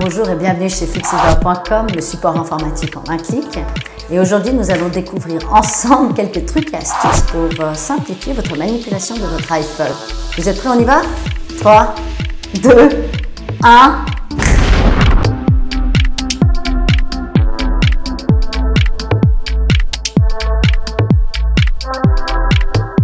bonjour et bienvenue chez Fixiver.com, le support informatique en un clic. Et aujourd'hui, nous allons découvrir ensemble quelques trucs et astuces pour simplifier votre manipulation de votre iPhone. Vous êtes prêts, on y va? 3, 2, 1...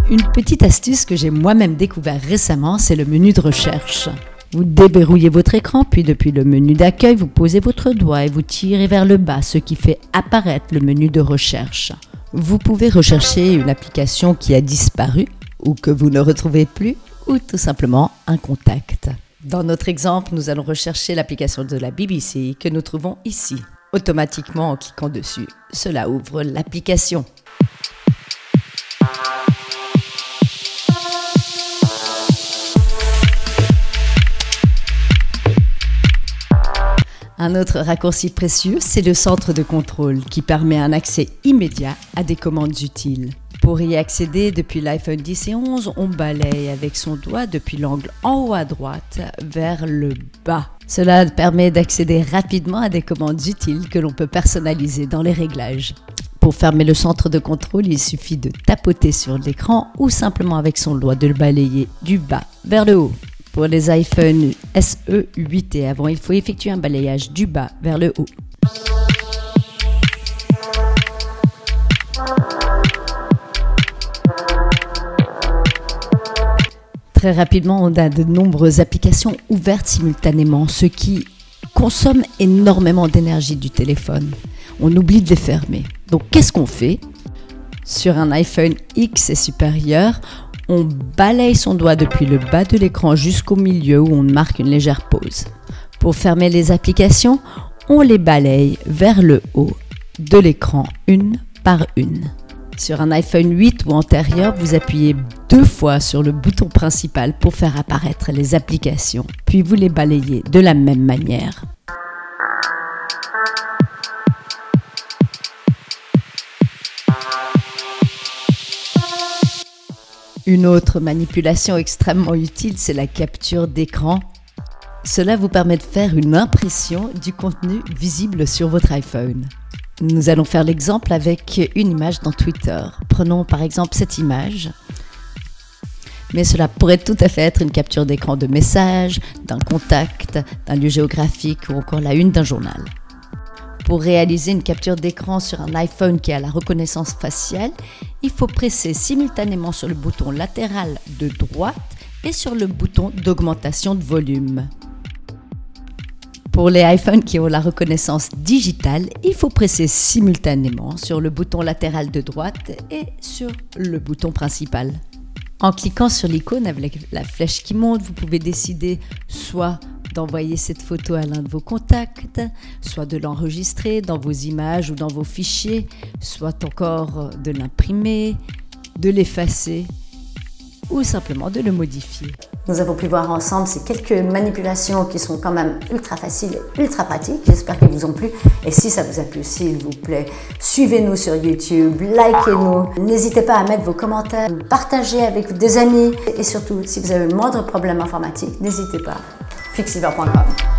Une petite astuce que j'ai moi-même découvert récemment, c'est le menu de recherche. Vous déverrouillez votre écran, puis depuis le menu d'accueil, vous posez votre doigt et vous tirez vers le bas, ce qui fait apparaître le menu de recherche. Vous pouvez rechercher une application qui a disparu ou que vous ne retrouvez plus, ou tout simplement un contact. Dans notre exemple, nous allons rechercher l'application de la BBC que nous trouvons ici. Automatiquement, en cliquant dessus, cela ouvre l'application. Un autre raccourci précieux, c'est le centre de contrôle qui permet un accès immédiat à des commandes utiles. Pour y accéder depuis l'iPhone 10 et 11, on balaye avec son doigt depuis l'angle en haut à droite vers le bas. Cela permet d'accéder rapidement à des commandes utiles que l'on peut personnaliser dans les réglages. Pour fermer le centre de contrôle, il suffit de tapoter sur l'écran ou simplement avec son doigt de le balayer du bas vers le haut. Pour les iPhone SE 8 et avant, il faut effectuer un balayage du bas vers le haut. Très rapidement, on a de nombreuses applications ouvertes simultanément, ce qui consomme énormément d'énergie du téléphone. On oublie de les fermer. Donc, qu'est-ce qu'on fait? Sur un iPhone X et supérieur, on balaye son doigt depuis le bas de l'écran jusqu'au milieu où on marque une légère pause. Pour fermer les applications, on les balaye vers le haut de l'écran une par une. Sur un iPhone 8 ou antérieur, vous appuyez 2 fois sur le bouton principal pour faire apparaître les applications, puis vous les balayez de la même manière. Une autre manipulation extrêmement utile, c'est la capture d'écran. Cela vous permet de faire une impression du contenu visible sur votre iPhone. Nous allons faire l'exemple avec une image dans Twitter. Prenons par exemple cette image. Mais cela pourrait tout à fait être une capture d'écran de message, d'un contact, d'un lieu géographique ou encore la une d'un journal. Pour réaliser une capture d'écran sur un iPhone qui a la reconnaissance faciale, il faut presser simultanément sur le bouton latéral de droite et sur le bouton d'augmentation de volume. Pour les iPhones qui ont la reconnaissance digitale, il faut presser simultanément sur le bouton latéral de droite et sur le bouton principal. En cliquant sur l'icône avec la flèche qui monte, vous pouvez décider soit d'envoyer cette photo à l'un de vos contacts, soit de l'enregistrer dans vos images ou dans vos fichiers, soit encore de l'imprimer, de l'effacer ou simplement de le modifier. Nous avons pu voir ensemble ces quelques manipulations qui sont quand même ultra faciles et ultra pratiques. J'espère qu'elles vous ont plu. Et si ça vous a plu, s'il vous plaît, suivez-nous sur YouTube, likez-nous. N'hésitez pas à mettre vos commentaires, partagez avec des amis. Et surtout, si vous avez le moindre problème informatique, n'hésitez pas. Fixiver.com